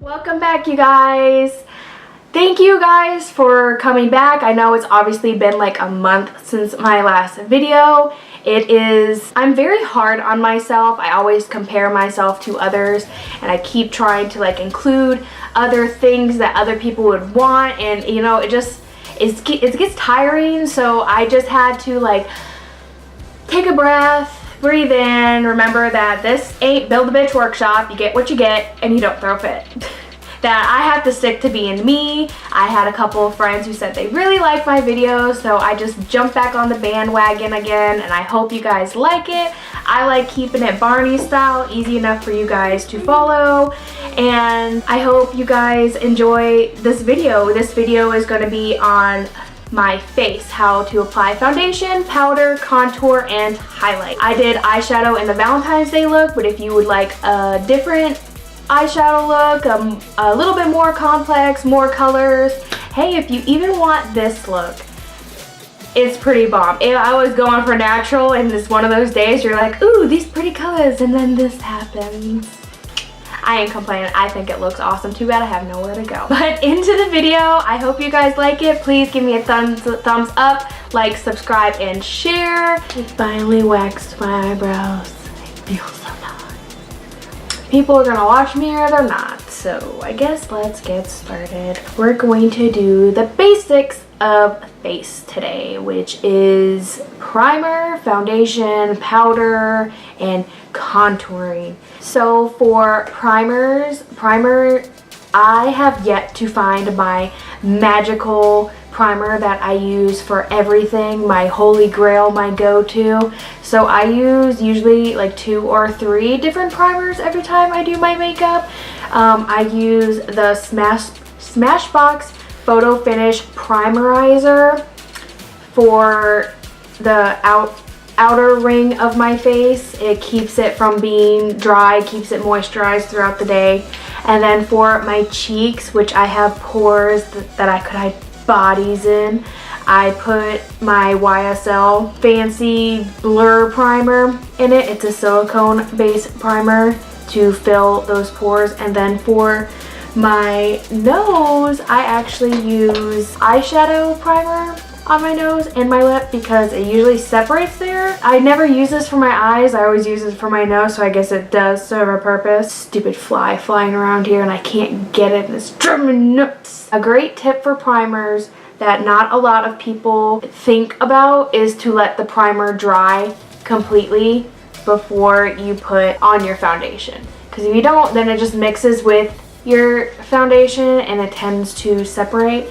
Welcome back, you guys. Thank you guys for coming back. I know it's obviously been like a month since my last video. I'm very hard on myself. I always compare myself to others, and I keep trying to like include other things that other people would want, and you know, it gets tiring. So I just had to like take a breath, breathe in, remember that this ain't Build a Bitch workshop. You get what you get and you don't throw a fit. That I have to stick to being me. I had a couple of friends who said they really liked my videos, so I just jumped back on the bandwagon again, and I hope you guys like it. I like keeping it Barney style, easy enough for you guys to follow, and I hope you guys enjoy this video. This video is going to be on my face, how to apply foundation, powder, contour, and highlight. I did eyeshadow in the Valentine's Day look, but if you would like a different eyeshadow look, a little bit more complex, more colors, hey, if you even want this look, it's pretty bomb. If I was going for natural and it's one of those days you're like, ooh, these pretty colors, and then this happens, I ain't complaining. I think it looks awesome. Too bad I have nowhere to go. But into the video. I hope you guys like it. Please give me a thumbs up, like, subscribe, and share. I finally waxed my eyebrows. I feel so nice. People are gonna watch me or they're not. So I guess let's get started. We're going to do the basics of face today, which is primer, foundation, powder, and contouring. So for primer, I have yet to find my magical primer that I use for everything, my holy grail, my go-to. So I use usually like 2 or 3 different primers every time I do my makeup. I use the Smashbox Photo Finish Primerizer for the outer ring of my face. It keeps it from being dry, keeps it moisturized throughout the day. And then for my cheeks, which I have pores that I could hide bodies in, I put my YSL Fancy Blur Primer in it. It's a silicone based primer to fill those pores. And then for my nose, I actually use eyeshadow primer on my nose and my lip because it usually separates there. I never use this for my eyes. I always use it for my nose, so I guess it does serve a purpose. Stupid fly flying around here and I can't get it and it's driving me nuts. A great tip for primers that not a lot of people think about is to let the primer dry completely before you put on your foundation. Because if you don't, then it just mixes with your foundation and it tends to separate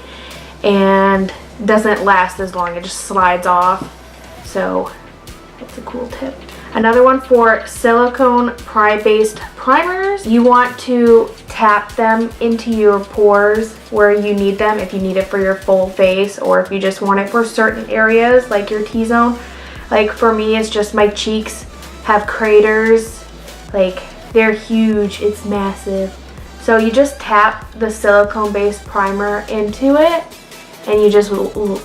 and doesn't last as long. It just slides off. So that's a cool tip. Another one for silicone based primers, you want to tap them into your pores where you need them, if you need it for your full face or if you just want it for certain areas like your T-zone. Like for me, it's just my cheeks have craters, like they're huge, it's massive. So you just tap the silicone based primer into it and you just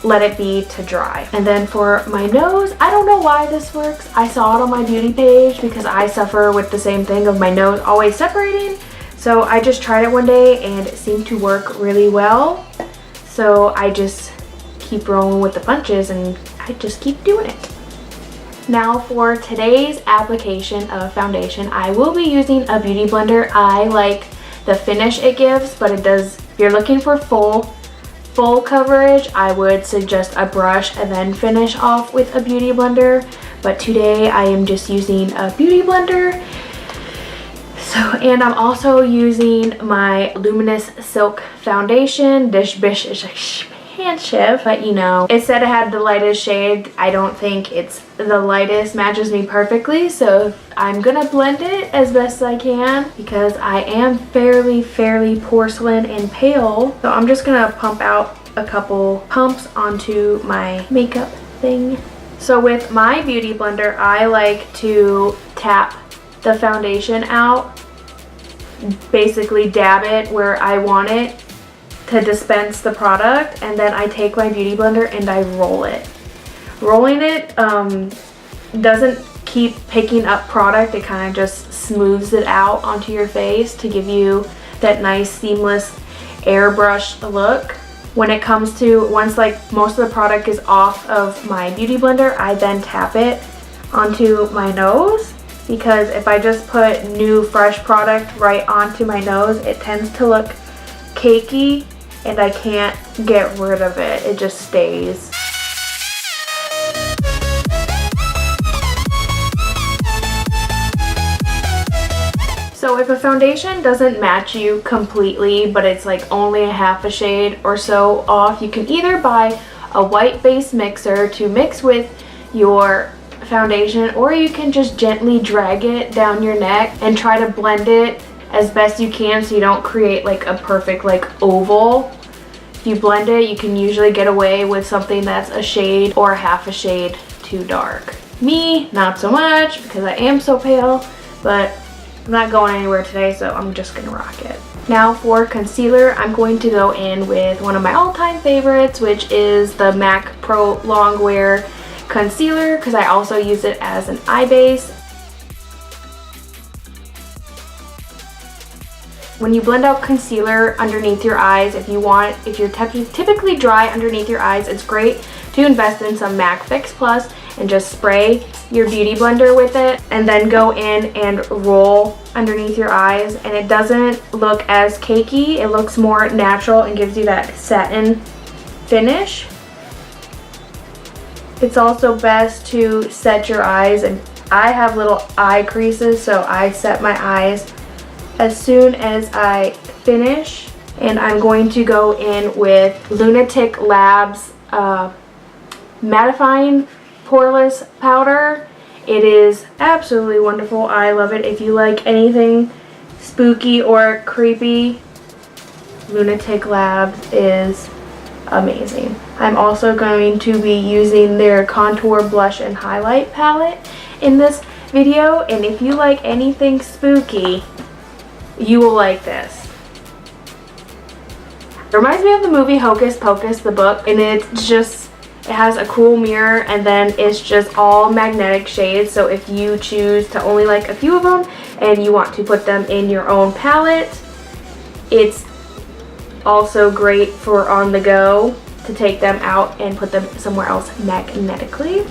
let it be to dry. And then for my nose, I don't know why this works. I saw it on my beauty page because I suffer with the same thing of my nose always separating. So I just tried it one day and it seemed to work really well. So I just keep rolling with the punches and I just keep doing it. Now for today's application of foundation, I will be using a beauty blender. I like the finish it gives, but it does, if you're looking for full coverage, I would suggest a brush and then finish off with a beauty blender. But today I am just using a beauty blender. So, and I'm also using my Luminous Silk Foundation. This bitch is expensive, but you know, it said it had the lightest shade. I don't think it's the lightest, matches me perfectly. So I'm gonna blend it as best I can because I am fairly porcelain and pale. So I'm just gonna pump out a couple pumps onto my makeup thing. So with my beauty blender, I like to tap the foundation out, basically dab it where I want it to dispense the product, and then I take my beauty blender and I roll it. Rolling it doesn't keep picking up product, it kind of just smooths it out onto your face to give you that nice seamless airbrush look. When it comes to, once like most of the product is off of my beauty blender, I then tap it onto my nose, because if I just put new fresh product right onto my nose, it tends to look cakey and I can't get rid of it. It just stays. So if a foundation doesn't match you completely, but it's like only a half a shade or so off, you can either buy a white base mixer to mix with your foundation, or you can just gently drag it down your neck and try to blend it as best you can so you don't create like a perfect like oval. If you blend it, you can usually get away with something that's a shade or a half a shade too dark. Me, not so much, because I am so pale, but I'm not going anywhere today, so I'm just gonna rock it. Now for concealer, I'm going to go in with one of my all-time favorites, which is the MAC Pro Longwear Concealer, because I also use it as an eye base. When you blend out concealer underneath your eyes, if you're typically dry underneath your eyes, it's great to invest in some MAC Fix Plus and just spray your beauty blender with it and then go in and roll underneath your eyes, and it doesn't look as cakey. It looks more natural and gives you that satin finish. It's also best to set your eyes, and I have little eye creases, so I set my eyes as soon as I finish. And I'm going to go in with Lunatick Lab's mattifying poreless powder. It is absolutely wonderful. I love it. If you like anything spooky or creepy, Lunatick Lab is amazing. I'm also going to be using their contour, blush, and highlight palette in this video, and if you like anything spooky, you will like this. It reminds me of the movie Hocus Pocus, the book, and it has a cool mirror, and then it's just all magnetic shades. So if you choose to only like a few of them and you want to put them in your own palette, it's also great for on the go to take them out and put them somewhere else magnetically.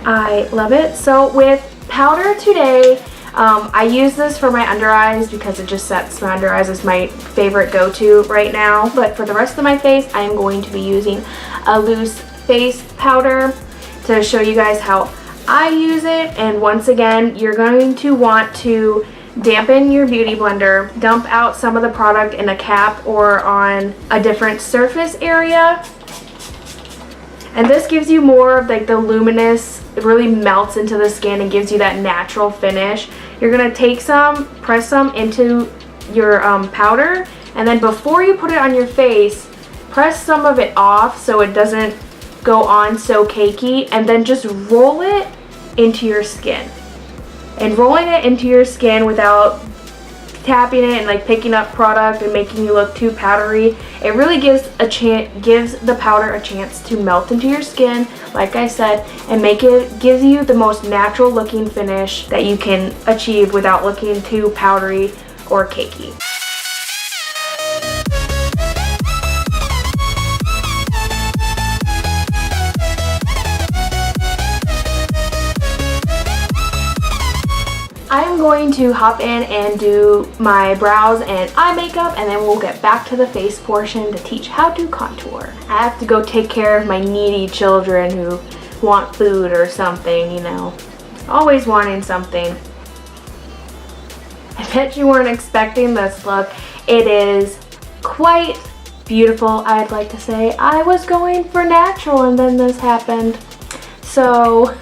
I love it. So with powder today, I use this for my under eyes because it just sets my under eyes as my favorite go-to right now. But for the rest of my face, I am going to be using a loose face powder to show you guys how I use it. And once again, you're going to want to dampen your beauty blender, dump out some of the product in a cap or on a different surface area. And this gives you more of like the luminous, it really melts into the skin and gives you that natural finish. You're gonna take some, press some into your powder, and then before you put it on your face, press some of it off so it doesn't go on so cakey, and then just roll it into your skin. And rolling it into your skin without tapping it and like picking up product and making you look too powdery, it really gives the powder a chance to melt into your skin, like I said, and gives you the most natural looking finish that you can achieve without looking too powdery or cakey. I'm going to hop in and do my brows and eye makeup, and then we'll get back to the face portion to teach how to contour. I have to go take care of my needy children who want food or something, you know. Always wanting something. I bet you weren't expecting this look. It is quite beautiful, I'd like to say. I was going for natural and then this happened. So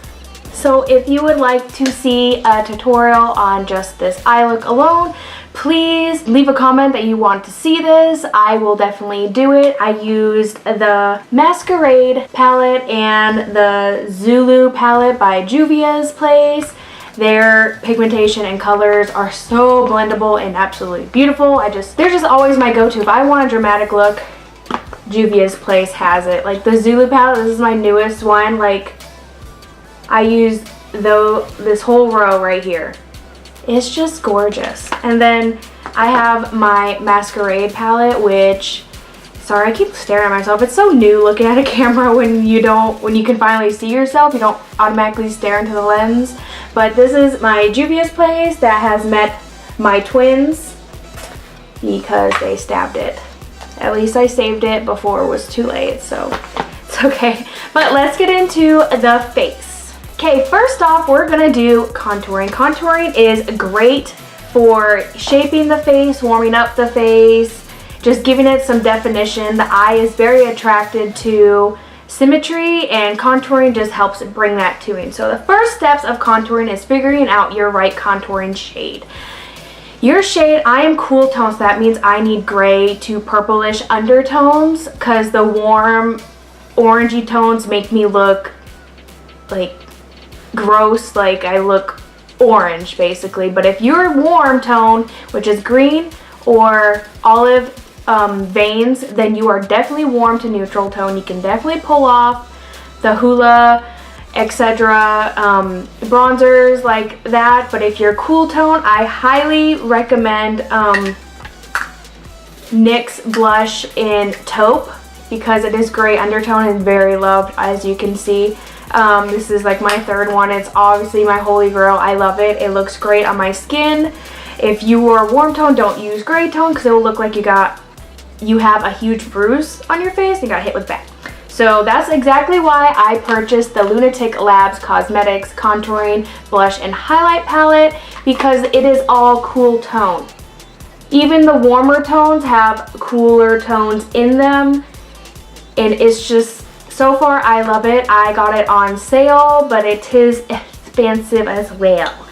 if you would like to see a tutorial on just this eye look alone, please leave a comment that you want to see this. I will definitely do it. I used the Masquerade palette and the Zulu palette by Juvia's place. Their pigmentation and colors are so blendable and absolutely beautiful. They're just always my go-to. If I want a dramatic look, Juvia's place has it. Like the Zulu palette, this is my newest one. Like, I use this whole row right here. It's just gorgeous. And then I have my Masquerade palette, which, sorry, I keep staring at myself. It's so new looking at a camera when you can finally see yourself. You don't automatically stare into the lens. But this is my Juvias place that has met my twins because they stabbed it. At least I saved it before it was too late, so it's okay. But let's get into the face. Okay, first off, we're gonna do contouring. Contouring is great for shaping the face, warming up the face, just giving it some definition. The eye is very attracted to symmetry, and contouring just helps bring that to it. So the first steps of contouring is figuring out your right contouring shade. Your shade, I am cool tone, so that means I need gray to purplish undertones, because the warm orangey tones make me look like gross, like I look orange basically. But if you're warm tone, which is green or olive veins, then you are definitely warm to neutral tone. You can definitely pull off the Hoola, etc. Bronzers like that. But if you're cool tone, I highly recommend NYX blush in Taupe, because it is gray undertone and very loved, as you can see. This is like my third one. It's obviously my holy grail. I love it. It looks great on my skin. If you are warm tone, don't use gray tone, because it will look like you have a huge bruise on your face and got hit with bat. So that's exactly why I purchased the Lunatick Labs Cosmetics Contouring Blush and Highlight Palette, because it is all cool tone. Even the warmer tones have cooler tones in them, and it's just, so far I love it. I got it on sale, but it is expensive as well.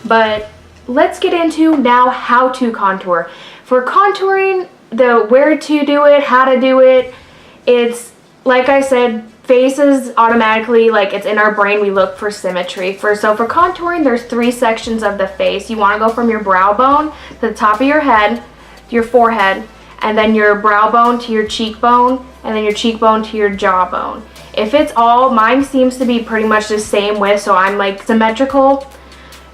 But let's get into now how to contour. For contouring, the where to do it, how to do it, it's like I said, faces automatically, like it's in our brain, we look for symmetry. So for contouring, there's 3 sections of the face. You want to go from your brow bone to the top of your head, your forehead, and then your brow bone to your cheekbone, and then your cheekbone to your jawbone. If it's all, mine seems to be pretty much the same width, so I'm like symmetrical.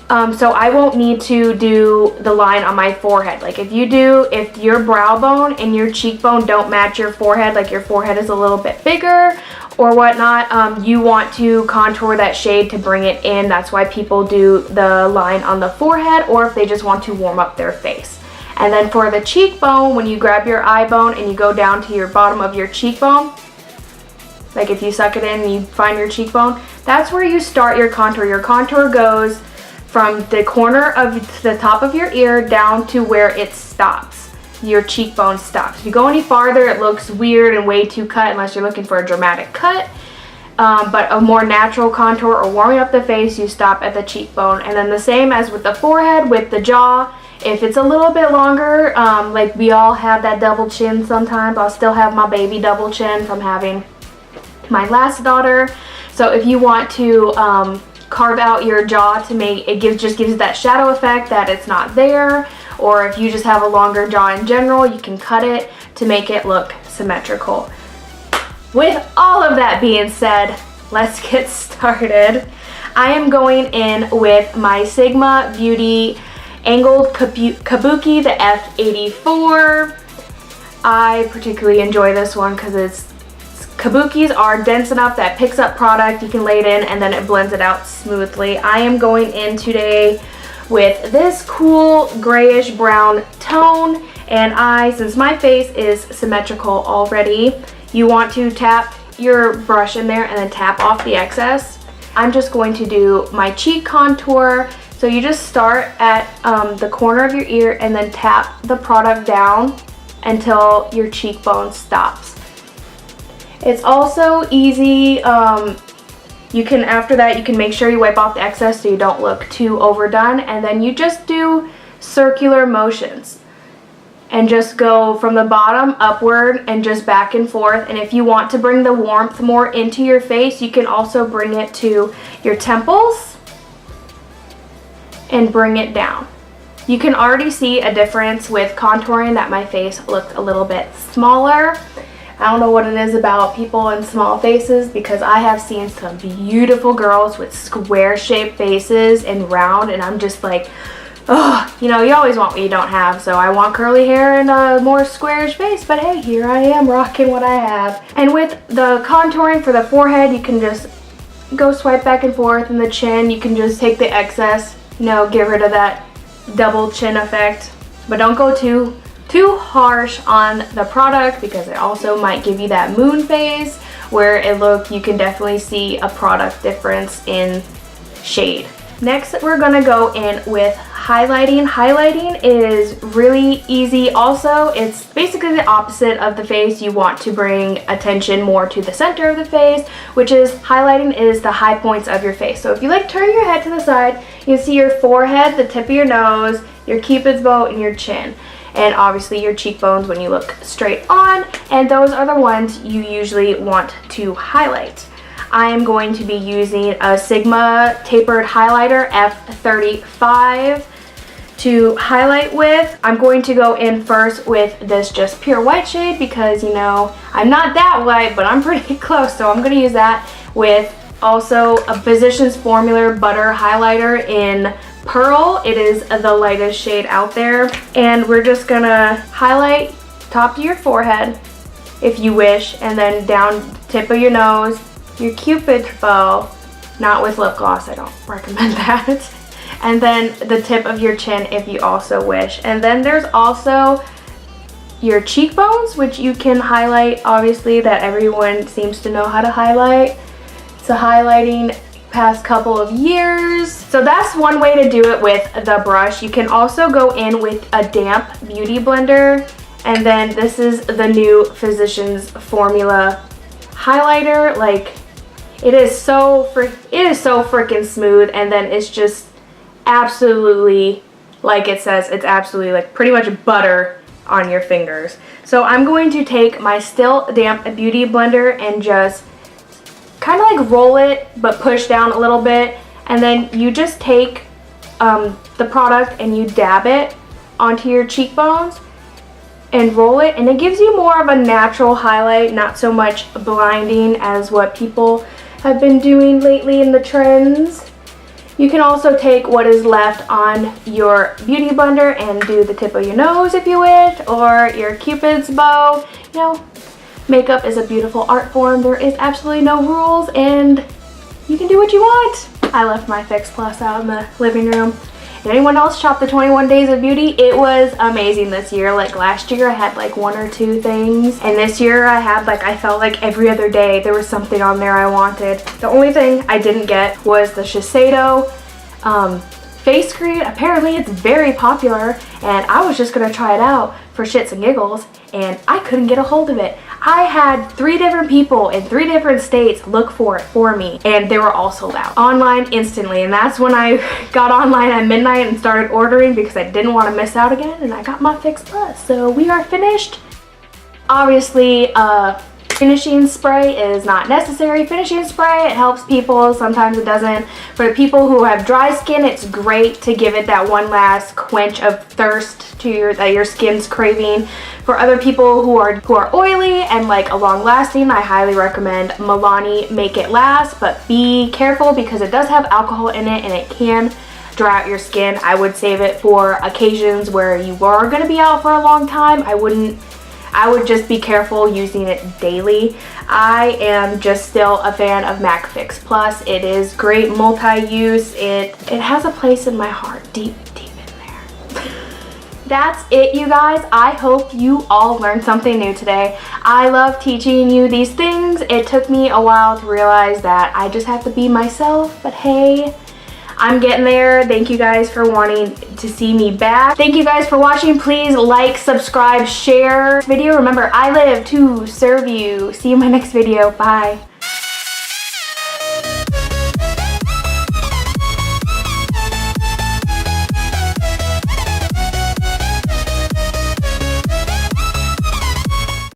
So I won't need to do the line on my forehead. Like if your brow bone and your cheekbone don't match your forehead, like your forehead is a little bit bigger or whatnot, you want to contour that shade to bring it in. That's why people do the line on the forehead, or if they just want to warm up their face. And then for the cheekbone, when you grab your eye bone and you go down to your bottom of your cheekbone, like if you suck it in and you find your cheekbone, that's where you start your contour. Your contour goes from the corner of the top of your ear down to where it stops. Your cheekbone stops. If you go any farther, it looks weird and way too cut unless you're looking for a dramatic cut. But a more natural contour or warming up the face, you stop at the cheekbone. And then the same as with the forehead, with the jaw, if it's a little bit longer, like we all have that double chin sometimes. I'll still have my baby double chin from having my last daughter. So if you want to carve out your jaw to make it, just gives that shadow effect that it's not there, or if you just have a longer jaw in general, you can cut it to make it look symmetrical. With all of that being said, let's get started. I am going in with my Sigma Beauty Angled Kabuki, the F84. I particularly enjoy this one because Kabukis are dense enough that picks up product, you can lay it in, and then it blends it out smoothly. I am going in today with this cool grayish brown tone, and since my face is symmetrical already, you want to tap your brush in there and then tap off the excess. I'm just going to do my cheek contour. So you just start at the corner of your ear and then tap the product down until your cheekbone stops. It's also easy. After that, you can make sure you wipe off the excess so you don't look too overdone, and then you just do circular motions and just go from the bottom upward and just back and forth. And if you want to bring the warmth more into your face, you can also bring it to your temples and bring it down. You can already see a difference with contouring that my face looked a little bit smaller. I don't know what it is about people in small faces, because I have seen some beautiful girls with square shaped faces and round, and I'm just like, you know, you always want what you don't have. So I want curly hair and a more squarish face, but hey, here I am rocking what I have. And with the contouring for the forehead, you can just go swipe back and forth, and the chin, you can just take the excess, you know, get rid of that double chin effect. But don't go too harsh on the product, because it also might give you that moon face where you can definitely see a product difference in shade. Next, we're gonna go in with highlighting. Highlighting is really easy also. It's basically the opposite of the face. You want to bring attention more to the center of the face, which is highlighting is the high points of your face. So if you like turn your head to the side, you see your forehead, the tip of your nose, your cupid's bow, and your chin. And obviously your cheekbones when you look straight on, and those are the ones you usually want to highlight. I am going to be using a Sigma tapered highlighter F35 to highlight with. I'm going to go in first with this just pure white shade because, you know, I'm not that white, but I'm pretty close, so I'm going to use that with also a Physicians Formula Butter highlighter in Pearl. It is the lightest shade out there, and we're just gonna highlight top of your forehead if you wish, and then down tip of your nose, your cupid's bow, not with lip gloss, I don't recommend that, and then the tip of your chin if you also wish. And then there's also your cheekbones, which you can highlight, obviously, that everyone seems to know how to highlight. So highlighting past couple of years. So that's one way to do it with the brush. You can also go in with a damp beauty blender, and then this is the new Physicians Formula highlighter. Like, it is so freaking smooth, and then it's just absolutely, like it says, it's absolutely like pretty much butter on your fingers. So I'm going to take my still damp beauty blender and just kind of like roll it but push down a little bit, and then you just take the product and you dab it onto your cheekbones and roll it, and it gives you more of a natural highlight, not so much blinding as what people have been doing lately in the trends. You can also take what is left on your beauty blender and do the tip of your nose if you wish, or your cupid's bow. You know, makeup is a beautiful art form. There is absolutely no rules, and you can do what you want. I left my Fix Plus out in the living room. Did anyone else shop the 21 Days of Beauty? It was amazing this year. Like last year I had like 1 or 2 things, and this year I had like, I felt like every other day there was something on there I wanted. The only thing I didn't get was the Shiseido face cream. Apparently it's very popular, and I was just gonna try it out for shits and giggles, and I couldn't get a hold of it. I had 3 different people in 3 different states look for it for me, and they were all sold out online instantly. And that's when I got online at midnight and started ordering, because I didn't want to miss out again, and I got my Fix Plus. So we are finished. Obviously, finishing spray is not necessary. Finishing spray, it helps people, sometimes it doesn't. For the people who have dry skin, it's great to give it that one last quench of thirst to that your skin's craving. For other people who are oily and like a long lasting, I highly recommend Milani Make It Last, but be careful because it does have alcohol in it and it can dry out your skin. I would save it for occasions where you are going to be out for a long time. I would just be careful using it daily. I am just still a fan of MAC Fix Plus. It is great multi-use. It has a place in my heart, deep in there. That's it, you guys. I hope you all learned something new today. I love teaching you these things. It took me a while to realize that I just have to be myself, but hey, I'm getting there. Thank you guys for wanting to see me back. Thank you guys for watching. Please like, subscribe, share this video. Remember, I live to serve you. See you in my next video. Bye.